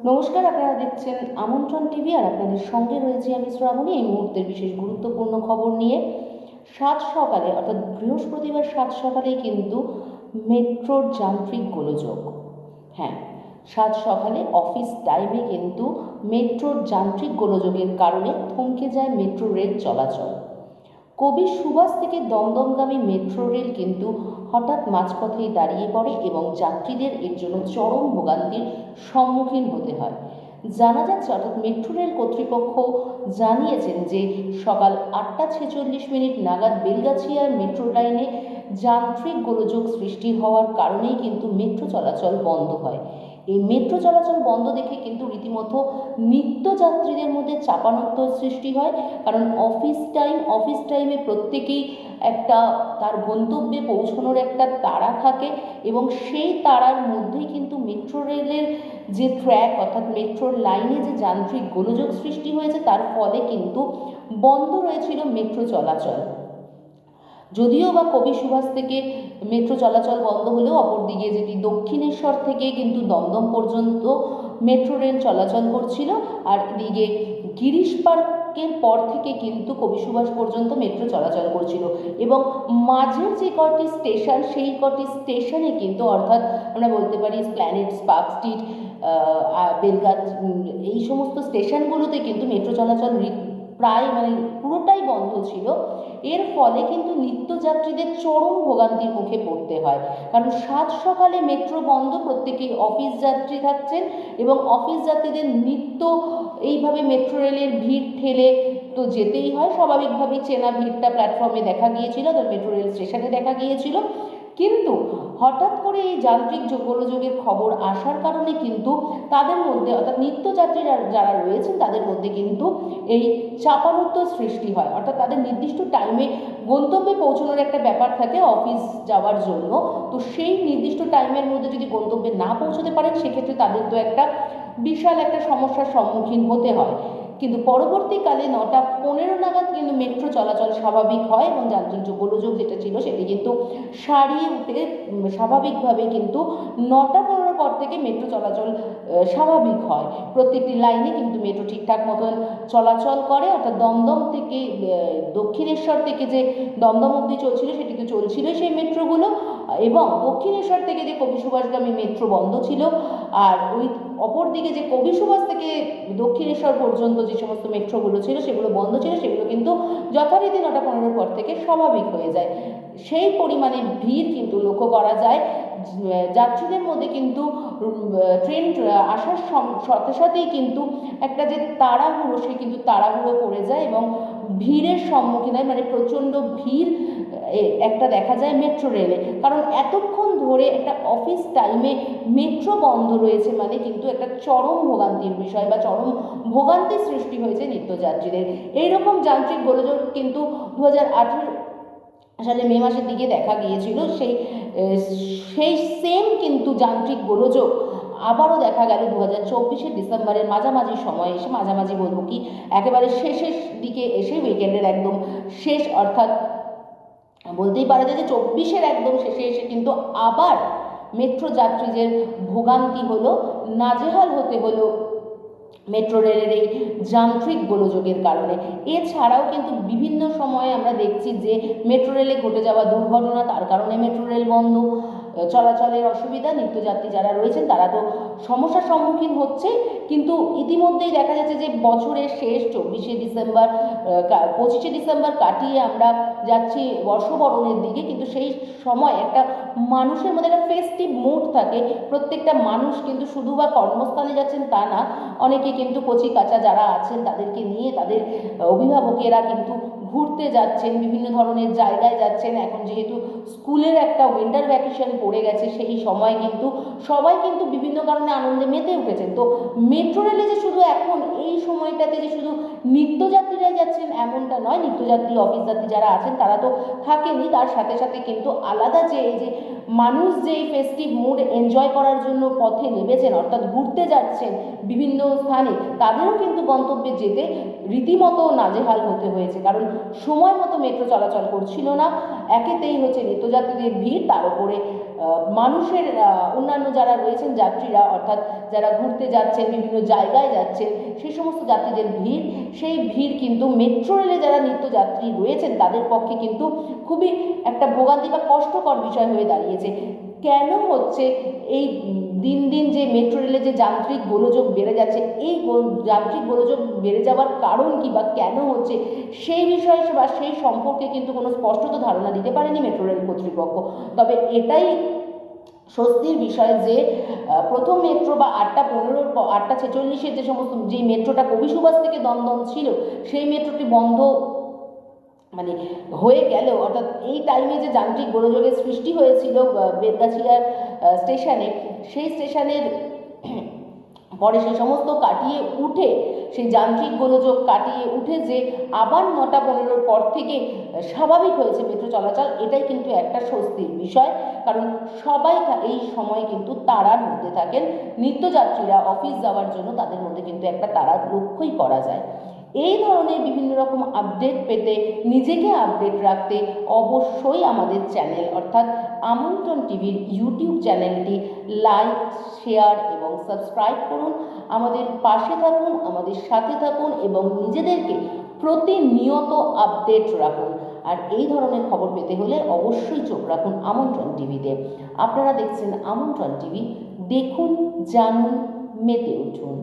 নমস্কার, আপনারা দেখছেন আমন্ত্রণ টিভি আর আপনাদের সঙ্গে রয়েছি আমি শ্রাবণী। এই মুহূর্তের বিশেষ গুরুত্বপূর্ণ খবর নিয়ে সাত সকালে অর্থাৎ বৃহস্পতিবার সাত সকালেই কিন্তু মেট্রোর যান্ত্রিক গোলযোগ। হ্যাঁ, সাত সকালে অফিস টাইমে কিন্তু মেট্রোর যান্ত্রিক গোলযোগের কারণে থমকে যায় মেট্রো রেল চলাচল। কবি সুভাষ থেকে দমদমগামী মেট্রো রেল কিন্তু হঠাৎ মাঝপথেই দাঁড়িয়ে পড়ে এবং যাত্রীদের এর জন্য চরম ভোগান্তির সম্মুখীন হতে হয়। জানা যাচ্ছে, অর্থাৎ মেট্রো রেল কর্তৃপক্ষ জানিয়েছেন যে সকাল 8:46 নাগাদ বেলগাছিয়ার মেট্রো লাইনে যান্ত্রিক গোলযোগ সৃষ্টি হওয়ার কারণেই কিন্তু মেট্রো চলাচল বন্ধ হয়। এই মেট্রো চলাচল বন্ধ দেখে কিন্তু রীতিমতো নিত্যযাত্রীদের মধ্যে চাপানোত্তর সৃষ্টি হয়। কারণ অফিস টাইমে প্রত্যেকেই একটা তার গন্তব্যে পৌঁছানোর একটা তাড়া থাকে এবং সেই তাড়ার মধ্যেই কিন্তু মেট্রো রেলের যে ট্র্যাক অর্থাৎ মেট্রোর লাইনে যে যান্ত্রিক গোলযোগ সৃষ্টি হয়েছে তার ফলে কিন্তু বন্ধ রয়েছিল মেট্রো চলাচল। যদিও বা কবি সুভাষ থেকে মেট্রো চলাচল বন্ধ হলেও অপরদিকে যেটি দক্ষিণেশ্বর থেকে কিন্তু দমদম পর্যন্ত মেট্রো রেল চলাচল করছিল, আর এদিকে গিরিশ পার্কের পর থেকে কিন্তু কবি সুভাষ পর্যন্ত মেট্রো চলাচল করছিল এবং মাঝের যে কটি স্টেশন সেই কটি স্টেশনে কিন্তু অর্থাৎ আমরা বলতে পারি প্ল্যানেট, পার্ক স্ট্রিট, বেলগাছ, এই সমস্ত স্টেশনগুলোতে কিন্তু মেট্রো চলাচল প্রায় পুরোটাই বন্ধ ছিল। এর ফলে কিন্তু নিত্যযাত্রীদের চরম ভোগান্তির মুখে পড়তে হয়। কারণ সাত সকালে মেট্রো বন্ধ, প্রত্যেকেই অফিস যাত্রী থাকছেন এবং অফিস যাত্রীদের নিত্য এইভাবে মেট্রো রেলের ভিড় ঠেলে তো যেতেই হয়। স্বাভাবিকভাবেই চেনা ভিড়টা প্ল্যাটফর্মে দেখা গিয়েছিল, মেট্রো রেল স্টেশনে দেখা গিয়েছিল। কিন্তু হঠাৎ করে এই যান্ত্রিক গোলযোগের খবর আসার কারণে কিন্তু তাদের মধ্যে অর্থাৎ নিত্যযাত্রীরা যারা রয়েছেন তাদের মধ্যে কিন্তু এই চাপানোত্তর সৃষ্টি হয়। অর্থাৎ তাদের নির্দিষ্ট টাইমে গন্তব্যে পৌঁছানোর একটা ব্যাপার থাকে অফিস যাওয়ার জন্য। তো সেই নির্দিষ্ট টাইমের মধ্যে যদি গন্তব্যে না পৌঁছতে পারেন সেক্ষেত্রে তাদের তো একটা বিশাল একটা সমস্যার সম্মুখীন হতে হয়। কিন্তু পরবর্তীকালে 9:15 নাগাদ কিন্তু মেট্রো চলাচল স্বাভাবিক হয় এবং যান্ত্রিক গোলযোগ যেটা ছিল সেটি কিন্তু সারিয়ে উঠে স্বাভাবিকভাবে কিন্তু 9:15 পর থেকে মেট্রো চলাচল স্বাভাবিক হয়। প্রত্যেকটি লাইনে কিন্তু মেট্রো ঠিকঠাক মতন চলাচল করে, অর্থাৎ দমদম থেকে দক্ষিণেশ্বর থেকে যে দমদম অবধি চলছিল সেটি তো চলছিল সেই মেট্রোগুলো, এবং দক্ষিণেশ্বর থেকে যে কবি সুভাষগামী মেট্রো বন্ধ ছিল, আর ওই অপরদিকে যে কবি সুভাষ থেকে দক্ষিণেশ্বর পর্যন্ত যে সমস্ত মেট্রোগুলো ছিল সেগুলো বন্ধ ছিল, সেগুলো কিন্তু যথারীতি 9:15 পর থেকে স্বাভাবিক হয়ে যায়। সেই পরিমাণে ভিড় কিন্তু লক্ষ্য করা যায়। যাত্রীদের মধ্যে কিন্তু ট্রেন আসার সাথে সাথেই কিন্তু একটা যে তাড়াহুড়ো, সে কিন্তু তাড়াহুড়ো পড়ে যায় এবং ভিড়ের সম্মুখীন হয়। প্রচণ্ড ভিড় একটা দেখা যায় মেট্রো রেলে, কারণ এতক্ষণ ধরে একটা অফিস টাইমে মেট্রো বন্ধ রয়েছে মানে কিন্তু একটা চরম ভোগান্তির বিষয় বা চরম ভোগান্তির সৃষ্টি হয়েছে নিত্যযাত্রীদের। এইরকম যান্ত্রিক গোলযোগ কিন্তু 2018 সালে মে মাসের দিকে দেখা গিয়েছিল। সেই সেম কিন্তু যান্ত্রিক গোলযোগ আবারও দেখা গেল 2024 ডিসেম্বরের মাঝামাঝি সময়ে এসে, মাঝামাঝি বলবো কি একেবারে শেষের দিকে এসে, উইকেন্ডের একদম শেষ, অর্থাৎ বলতেই পারা যায় যে 24-এর একদম শেষে এসে কিন্তু আবার মেট্রো যাত্রীদের ভোগান্তি হলো, নাজেহাল হতে হলো মেট্রো রেলের এই যান্ত্রিক গোলযোগের কারণে। এছাড়াও কিন্তু বিভিন্ন সময়ে আমরা দেখছি যে মেট্রো রেলে ঘটে যাওয়া দুর্ঘটনা, তার কারণে মেট্রো রেল বন্ধ, চলাচলের অসুবিধা, নিত্যযাত্রী যারা রয়েছেন তারা তো সমস্যার সম্মুখীন হচ্ছে। কিন্তু ইতিমধ্যেই দেখা যাচ্ছে যে বছরের শেষ 24শে ডিসেম্বর 25শে ডিসেম্বর কাটিয়ে আমরা যাচ্ছি বর্ষবরণের দিকে, কিন্তু সেই সময় একটা মানুষের মধ্যে একটা ফেস্টিভ মুড থাকে। প্রত্যেকটা মানুষ কিন্তু শুধু বা কর্মস্থানে যাচ্ছেন তা না, অনেকে কিন্তু কচি কাঁচা যারা আছেন তাদেরকে নিয়ে তাদের অভিভাবকেরা কিন্তু ঘুরতে যাচ্ছেন, বিভিন্ন ধরনের জায়গায় যাচ্ছেন। এখন যেহেতু স্কুলের একটা উইন্টার ভ্যাকেশন পড়ে গেছে সেই সময় কিন্তু সবাই কিন্তু বিভিন্ন কারণে আনন্দে মেতে উঠেছেন। তো মেট্রো রেলে যে শুধু এখন এই সময়টাতে যে শুধু নিত্যযাত্রীরাই যাচ্ছেন এমনটা নয়, নিত্যযাত্রী অফিস যাত্রী যারা আছেন তারা তো থাকেনি, তার সাথে সাথে কিন্তু আলাদা যে এই যে মানুষ যে এই ফেস্টিভ মুড এনজয় করার জন্য পথে নেমেছেন অর্থাৎ ঘুরতে যাচ্ছেন বিভিন্ন স্থানে, তাদেরও কিন্তু গন্তব্যে যেতে রীতিমতো নাজেহাল হতে হয়েছে। কারণ সময় মতো মেট্রো চলাচল করছিল না। একেতেই হচ্ছে নিত্যযাত্রীদের ভিড়, তার উপরে মানুষের অন্যান্য যারা রয়েছেন যাত্রীরা, অর্থাৎ যারা ঘুরতে যাচ্ছেন, বিভিন্ন জায়গায় যাচ্ছেন, সেই সমস্ত যাত্রীদের ভিড়, সেই ভিড় কিন্তু মেট্রো রেলে যারা নিত্যযাত্রী রয়েছেন তাদের পক্ষে কিন্তু খুবই একটা ভোগান্তি বা কষ্টকর বিষয় হয়ে দাঁড়িয়েছে। কেন হচ্ছে এই দিন দিন যে মেট্রো রেলে যে যান্ত্রিক গোলযোগ বেড়ে যাচ্ছে, এই যান্ত্রিক গোলযোগ বেড়ে যাওয়ার কারণ কি বা কেন হচ্ছে, সেই বিষয়ে বা সেই সম্পর্কে কিন্তু কোনো স্পষ্টত ধারণা দিতে পারেনি মেট্রো রেল কর্তৃপক্ষ। তবে এটাই স্বস্তির বিষয় যে প্রথম মেট্রো বা 8:15 8:46 যে সমস্ত যে মেট্রোটা কবি সুভাষ থেকে দমদম ছিল, সেই মেট্রোটি বন্ধ মানে হয়ে গেলেও, অর্থাৎ এই টাইমে যে যান্ত্রিক গোলযোগের সৃষ্টি হয়েছিল বেদগাছিয়া স্টেশনে, সেই স্টেশনের পরে সেই সমস্ত কাটিয়ে উঠে, সেই যান্ত্রিক গোলযোগ কাটিয়ে উঠে যে আবার 9:15 পর থেকে স্বাভাবিক হয়েছে মেট্রো চলাচল, এটাই কিন্তু একটা স্বস্তির বিষয়। কারণ সবাই এই সময় কিন্তু তাড়ার মধ্যে থাকেন, নিত্যযাত্রীরা অফিস যাওয়ার জন্য তাদের মধ্যে কিন্তু একটা তাড়ার লক্ষ্যই করা যায়। এই ধরনের বিভিন্ন রকম আপডেট পেতে, নিজেকে আপডেট রাখতে অবশ্যই আমাদের চ্যানেল অর্থাৎ আমন্ত্রণ টিভির ইউটিউব চ্যানেলটি লাইক, শেয়ার এবং সাবস্ক্রাইব করুন। আমাদের পাশে থাকুন, আমাদের সাথে থাকুন এবং নিজেদেরকে প্রতিনিয়ত আপডেট রাখুন। আর এই ধরনের খবর পেতে হলে অবশ্যই চোখ রাখুন আমন্ত্রণ টিভিতে। আপনারা দেখছেন আমন্ত্রণ টিভি, দেখুন, জানুন, মেতে উঠুন।